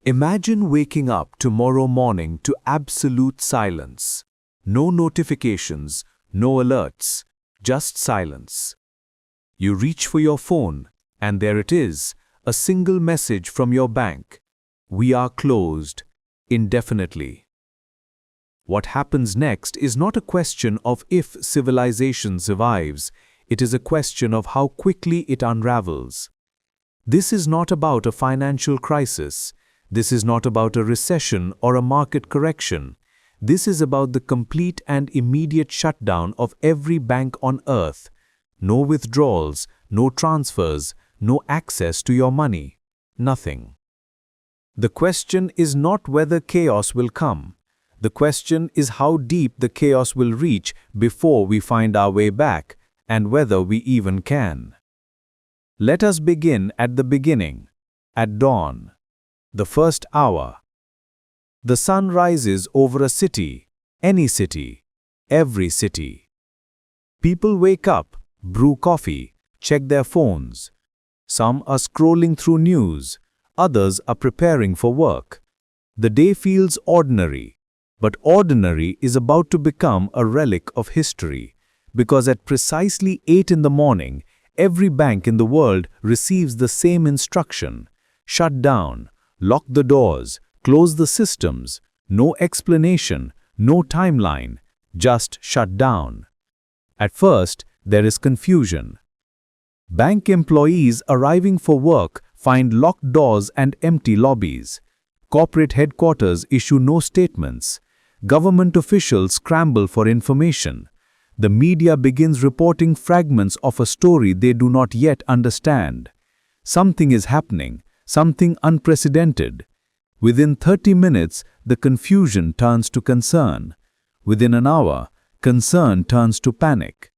Imagine waking up tomorrow morning to absolute silence. No notifications, no alerts, just silence. You reach for your phone, and there it is, a single message from your bank. We are closed, indefinitely. What happens next is not a question of if civilization survives, it is a question of how quickly it unravels. This is not about a financial crisis. This is not about a recession or a market correction. This is about the complete and immediate shutdown of every bank on earth. No withdrawals, no transfers, no access to your money. Nothing. The question is not whether chaos will come. The question is how deep the chaos will reach before we find our way back, and whether we even can. Let us begin at the beginning, at dawn. The first hour. The sun rises over a city, any city, every city. People wake up, brew coffee, check their phones. Some are scrolling through news, others are preparing for work. The day feels ordinary, but ordinary is about to become a relic of history, because at precisely 8 in the morning, every bank in the world receives the same instruction: shut down. Lock the doors, close the systems, no explanation, no timeline, just shut down. At first, there is confusion. Bank employees arriving for work find locked doors and empty lobbies. Corporate headquarters issue no statements. Government officials scramble for information. The media begins reporting fragments of a story they do not yet understand. Something is happening. Something unprecedented. Within 30 minutes, the confusion turns to concern. Within an hour, concern turns to panic.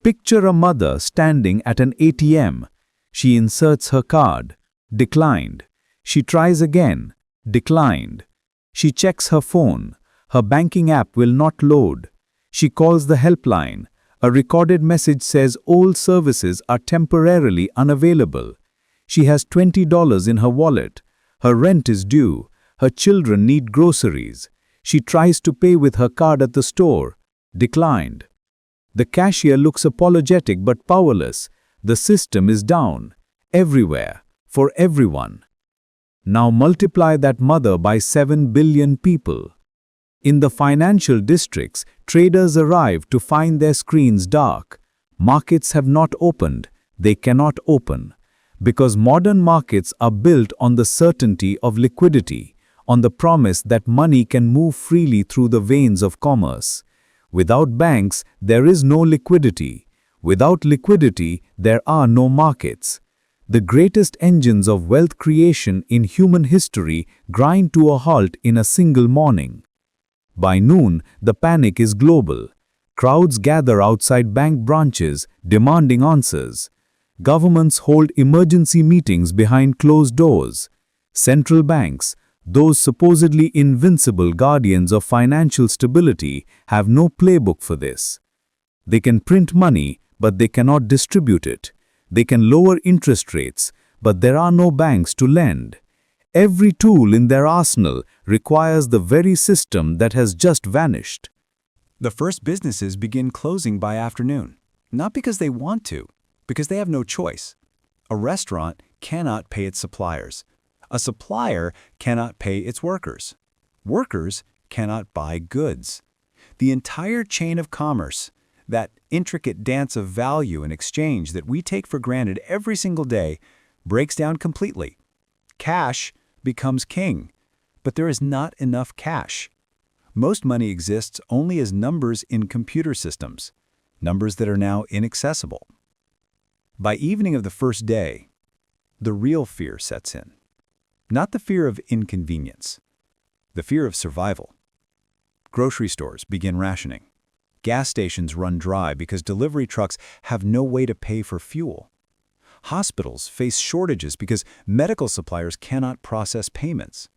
Picture a mother standing at an ATM. She inserts her card. Declined. She tries again. Declined. She checks her phone. Her banking app will not load. She calls the helpline. A recorded message says all services are temporarily unavailable. She has $20 in her wallet. Her rent is due. Her children need groceries. She tries to pay with her card at the store. Declined. The cashier looks apologetic but powerless. The system is down. Everywhere. For everyone. Now multiply that mother by 7 billion people. In the financial districts, traders arrive to find their screens dark. Markets have not opened. They cannot open. Because modern markets are built on the certainty of liquidity, on the promise that money can move freely through the veins of commerce. Without banks, there is no liquidity. Without liquidity, there are no markets. The greatest engines of wealth creation in human history grind to a halt in a single morning. By noon, the panic is global. Crowds gather outside bank branches, demanding answers. Governments hold emergency meetings behind closed doors. Central banks, those supposedly invincible guardians of financial stability, have no playbook for this. They can print money, but they cannot distribute it. They can lower interest rates, but there are no banks to lend. Every tool in their arsenal requires the very system that has just vanished. The first businesses begin closing by afternoon, not because they want to, because they have no choice. A restaurant cannot pay its suppliers. A supplier cannot pay its workers. Workers cannot buy goods. The entire chain of commerce, that intricate dance of value and exchange that we take for granted every single day, breaks down completely. Cash becomes king, but there is not enough cash. Most money exists only as numbers in computer systems, numbers that are now inaccessible. By evening of the first day, the real fear sets in. Not the fear of inconvenience, the fear of survival. Grocery stores begin rationing. Gas stations run dry because delivery trucks have no way to pay for fuel. Hospitals face shortages because medical suppliers cannot process payments.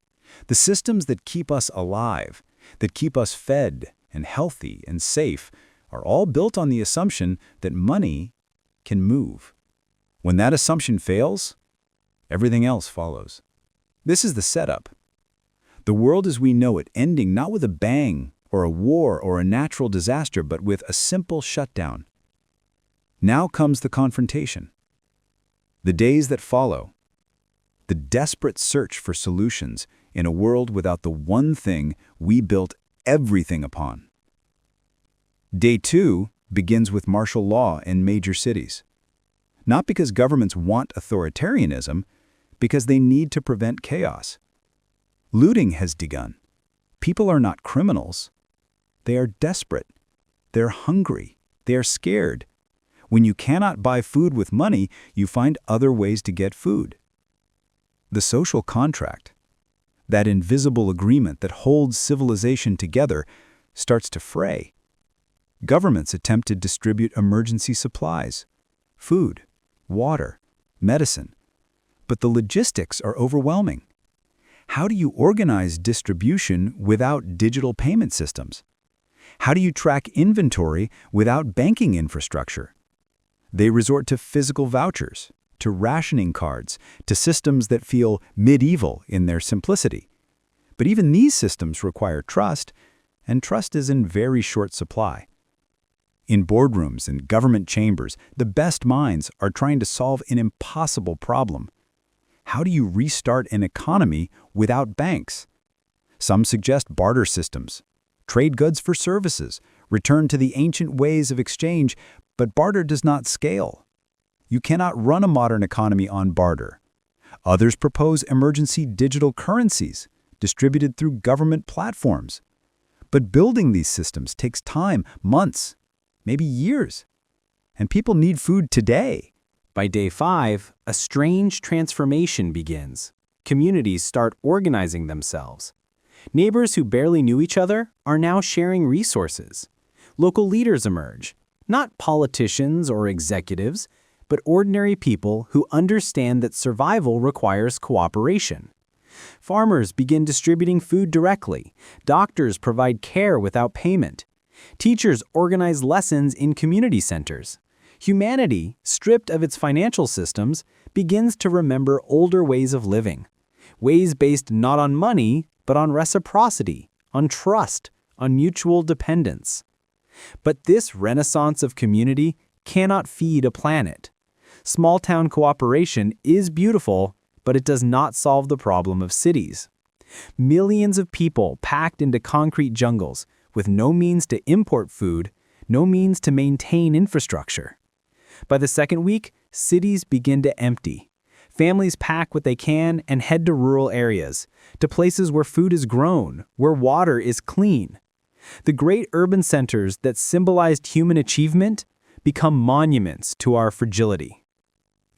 The systems that keep us alive, that keep us fed and healthy and safe, are all built on the assumption that money can move. When that assumption fails, everything else follows. This is the setup. The world as we know it ending not with a bang or a war or a natural disaster, but with a simple shutdown. Now comes the confrontation. The days that follow. The desperate search for solutions in a world without the one thing we built everything upon. Day 2 begins with martial law in major cities. Not because governments want authoritarianism, because they need to prevent chaos. Looting has begun. People are not criminals. They are desperate. They're hungry. They are scared. When you cannot buy food with money, you find other ways to get food. The social contract, that invisible agreement that holds civilization together, starts to fray. Governments attempt to distribute emergency supplies, food, water, medicine, but the logistics are overwhelming. How do you organize distribution without digital payment systems? How do you track inventory without banking infrastructure? They resort to physical vouchers, to rationing cards, to systems that feel medieval in their simplicity. But even these systems require trust, and trust is in very short supply. In boardrooms and government chambers, the best minds are trying to solve an impossible problem. How do you restart an economy without banks? Some suggest barter systems, trade goods for services, return to the ancient ways of exchange, but barter does not scale. You cannot run a modern economy on barter. Others propose emergency digital currencies, distributed through government platforms. But building these systems takes time, months, maybe years. And people need food today. By day 5, a strange transformation begins. Communities start organizing themselves. Neighbors who barely knew each other are now sharing resources. Local leaders emerge, not politicians or executives, but ordinary people who understand that survival requires cooperation. Farmers begin distributing food directly. Doctors provide care without payment. Teachers organize lessons in community centers. Humanity, stripped of its financial systems, begins to remember older ways of living. Ways based not on money, but on reciprocity, on trust, on mutual dependence. But this renaissance of community cannot feed a planet. Small-town cooperation is beautiful, but it does not solve the problem of cities. Millions of people packed into concrete jungles with no means to import food, no means to maintain infrastructure. By the second week, cities begin to empty. Families pack what they can and head to rural areas, to places where food is grown, where water is clean. The great urban centers that symbolized human achievement become monuments to our fragility.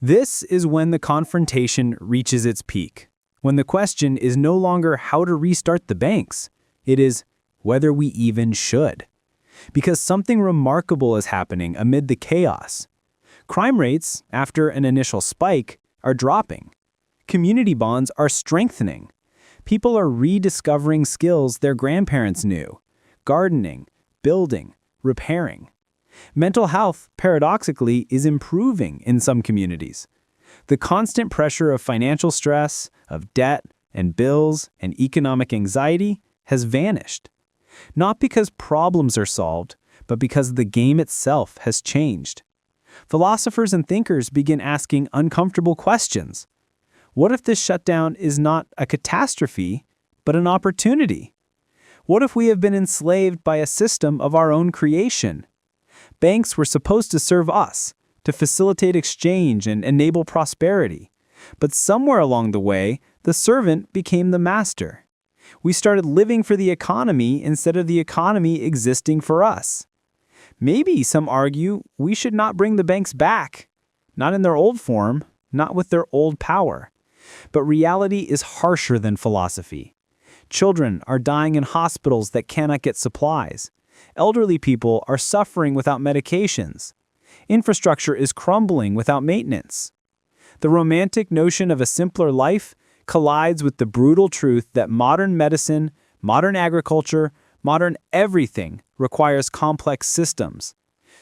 This is when the confrontation reaches its peak, when the question is no longer how to restart the banks. It is whether we even should. Because something remarkable is happening amid the chaos. Crime rates, after an initial spike, are dropping. Community bonds are strengthening. People are rediscovering skills their grandparents knew: gardening, building, repairing. Mental health, paradoxically, is improving in some communities. The constant pressure of financial stress, of debt and bills and economic anxiety has vanished. Not because problems are solved, but because the game itself has changed. Philosophers and thinkers begin asking uncomfortable questions. What if this shutdown is not a catastrophe, but an opportunity? What if we have been enslaved by a system of our own creation? Banks were supposed to serve us, to facilitate exchange and enable prosperity. But somewhere along the way, the servant became the master. We started living for the economy instead of the economy existing for us. Maybe, some argue, we should not bring the banks back. Not in their old form, not with their old power. But reality is harsher than philosophy. Children are dying in hospitals that cannot get supplies. Elderly people are suffering without medications. Infrastructure is crumbling without maintenance. The romantic notion of a simpler life collides with the brutal truth that modern medicine, modern agriculture, modern everything requires complex systems.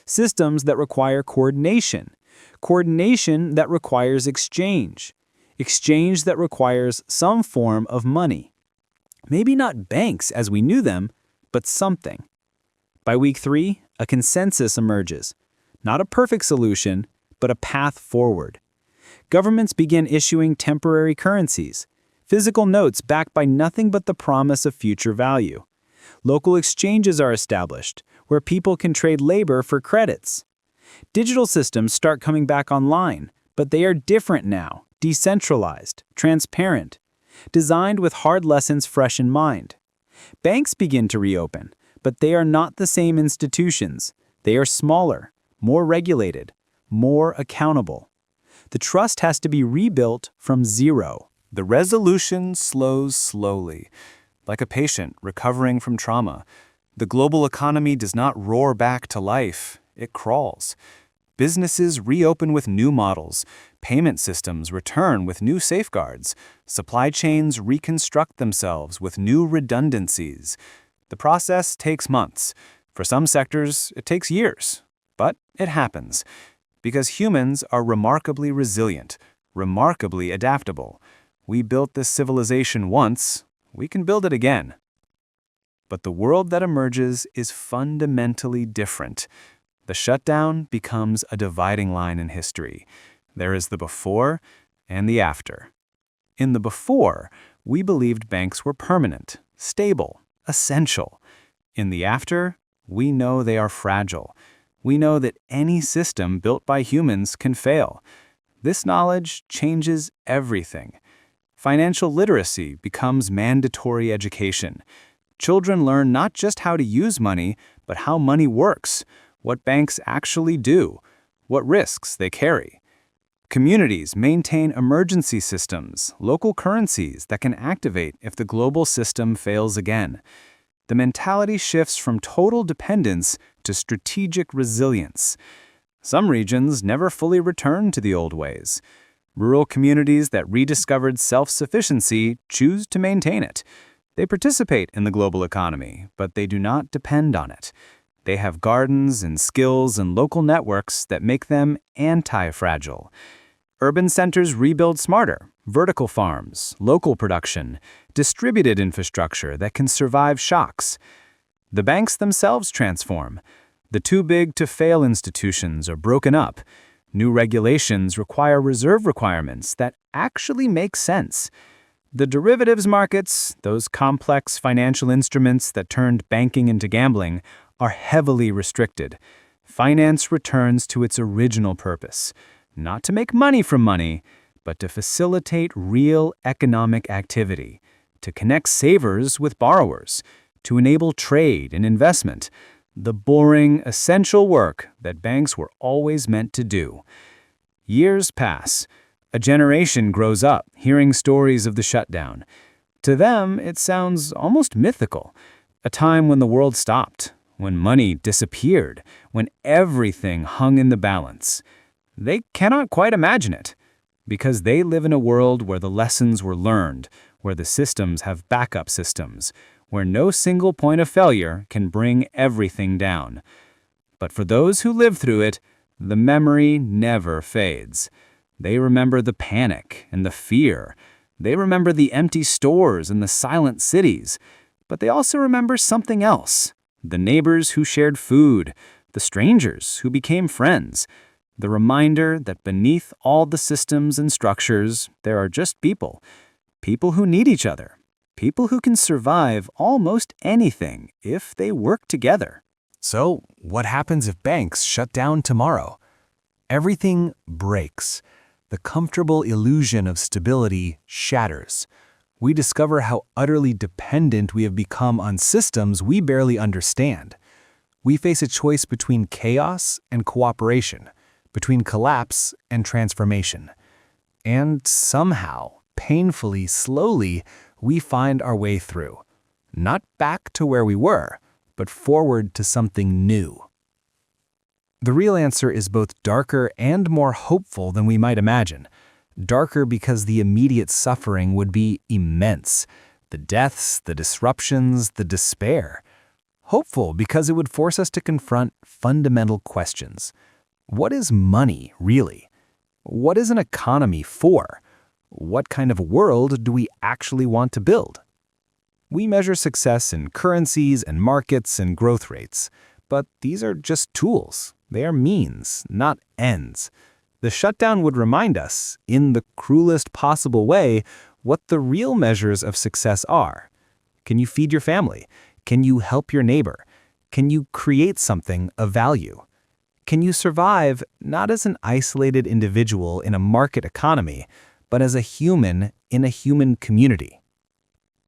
Systems that require coordination. Coordination that requires exchange. exchange that requires some form of money. Maybe not banks as we knew them, but something. By week 3, a consensus emerges. Not a perfect solution, but a path forward. Governments begin issuing temporary currencies, physical notes backed by nothing but the promise of future value. Local exchanges are established, where people can trade labor for credits. Digital systems start coming back online, but they are different now, decentralized, transparent, designed with hard lessons fresh in mind. Banks begin to reopen, but they are not the same institutions. They are smaller, more regulated, more accountable. The trust has to be rebuilt from zero. The resolution slows slowly, like a patient recovering from trauma. The global economy does not roar back to life, it crawls. Businesses reopen with new models, payment systems return with new safeguards, supply chains reconstruct themselves with new redundancies. The process takes months. For some sectors, it takes years. But it happens. Because humans are remarkably resilient, remarkably adaptable. We built this civilization once, we can build it again. But the world that emerges is fundamentally different. The shutdown becomes a dividing line in history. There is the before and the after. In the before, we believed banks were permanent, stable, essential. In the after, we know they are fragile. We know that any system built by humans can fail. This knowledge changes everything. Financial literacy becomes mandatory education. Children learn not just how to use money, but how money works, what banks actually do, what risks they carry. Communities maintain emergency systems, local currencies that can activate if the global system fails again. The mentality shifts from total dependence to strategic resilience. Some regions never fully return to the old ways. Rural communities that rediscovered self-sufficiency choose to maintain it. They participate in the global economy, but they do not depend on it. They have gardens and skills and local networks that make them anti-fragile. Urban centers rebuild smarter, vertical farms, local production, distributed infrastructure that can survive shocks. The banks themselves transform. The too-big-to-fail institutions are broken up. New regulations require reserve requirements that actually make sense. The derivatives markets, those complex financial instruments that turned banking into gambling, are heavily restricted. Finance returns to its original purpose, not to make money from money, but to facilitate real economic activity, to connect savers with borrowers, to enable trade and investment, the boring, essential work that banks were always meant to do. Years pass. A generation grows up hearing stories of the shutdown. To them, it sounds almost mythical, a time when the world stopped, when money disappeared, when everything hung in the balance. They cannot quite imagine it, because they live in a world where the lessons were learned, where the systems have backup systems, where no single point of failure can bring everything down. But for those who live through it, the memory never fades. They remember the panic and the fear. They remember the empty stores and the silent cities. But they also remember something else. The neighbors who shared food, the strangers who became friends, the reminder that beneath all the systems and structures, there are just people. People who need each other. People who can survive almost anything if they work together. So, what happens if banks shut down tomorrow? Everything breaks. The comfortable illusion of stability shatters. We discover how utterly dependent we have become on systems we barely understand. We face a choice between chaos and cooperation, between collapse and transformation. And somehow, painfully, slowly, we find our way through. Not back to where we were, but forward to something new. The real answer is both darker and more hopeful than we might imagine. Darker because the immediate suffering would be immense. The deaths, the disruptions, the despair. Hopeful because it would force us to confront fundamental questions. What is money, really? What is an economy for? What kind of world do we actually want to build? We measure success in currencies and markets and growth rates, but these are just tools. They are means, not ends. The shutdown would remind us, in the cruelest possible way, what the real measures of success are. Can you feed your family? Can you help your neighbor? Can you create something of value? Can you survive not as an isolated individual in a market economy, but as a human in a human community?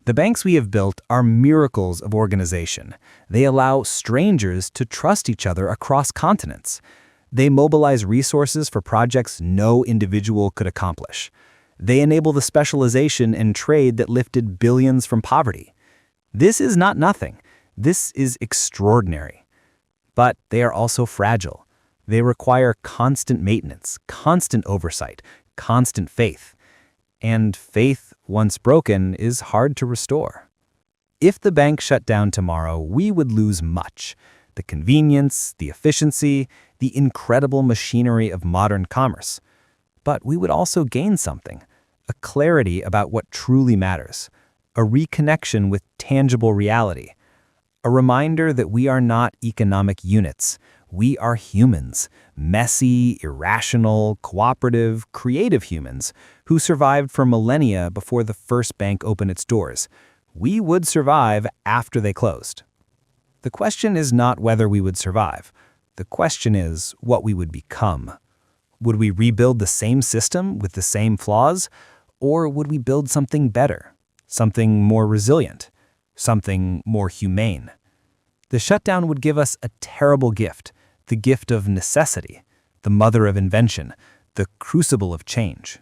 The banks we have built are miracles of organization. They allow strangers to trust each other across continents. They mobilize resources for projects no individual could accomplish. They enable the specialization and trade that lifted billions from poverty. This is not nothing. This is extraordinary. But they are also fragile. They require constant maintenance, constant oversight, constant faith. And faith, once broken, is hard to restore. If the bank shut down tomorrow, we would lose much: the convenience, the efficiency, the incredible machinery of modern commerce. But we would also gain something: a clarity about what truly matters, a reconnection with tangible reality, a reminder that we are not economic units. We are humans, messy, irrational, cooperative, creative humans who survived for millennia before the first bank opened its doors. We would survive after they closed. The question is not whether we would survive. The question is what we would become. Would we rebuild the same system with the same flaws, or would we build something better, something more resilient, something more humane? The shutdown would give us a terrible gift, the gift of necessity, the mother of invention, the crucible of change.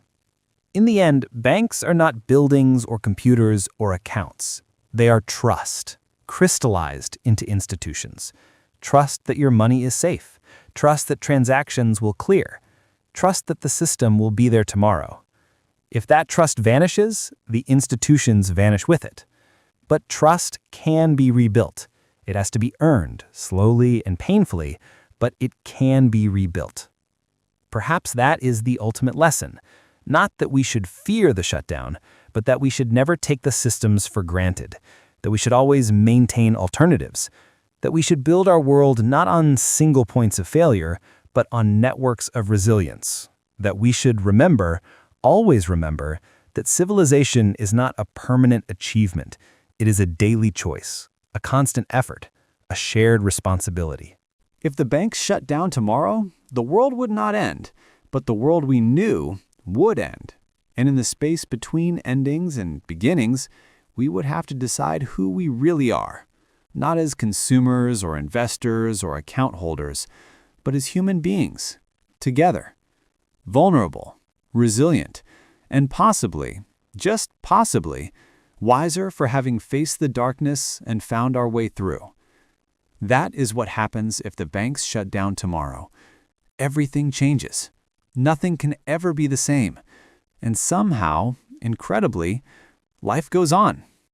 In the end, banks are not buildings or computers or accounts. They are trust, crystallized into institutions. Trust that your money is safe. Trust that transactions will clear. Trust that the system will be there tomorrow. If that trust vanishes, the institutions vanish with it. But trust can be rebuilt. It has to be earned, slowly and painfully, but it can be rebuilt. Perhaps that is the ultimate lesson. Not that we should fear the shutdown, but that we should never take the systems for granted, that we should always maintain alternatives, that we should build our world not on single points of failure, but on networks of resilience, that we should remember, always remember, that civilization is not a permanent achievement. It is a daily choice, a constant effort, a shared responsibility. If the banks shut down tomorrow, the world would not end, but the world we knew would end. And in the space between endings and beginnings, we would have to decide who we really are, not as consumers or investors or account holders, but as human beings, together, vulnerable, resilient, and possibly, just possibly, wiser for having faced the darkness and found our way through. That is what happens if the banks shut down tomorrow. Everything changes. Nothing can ever be the same. And somehow, incredibly, life goes on.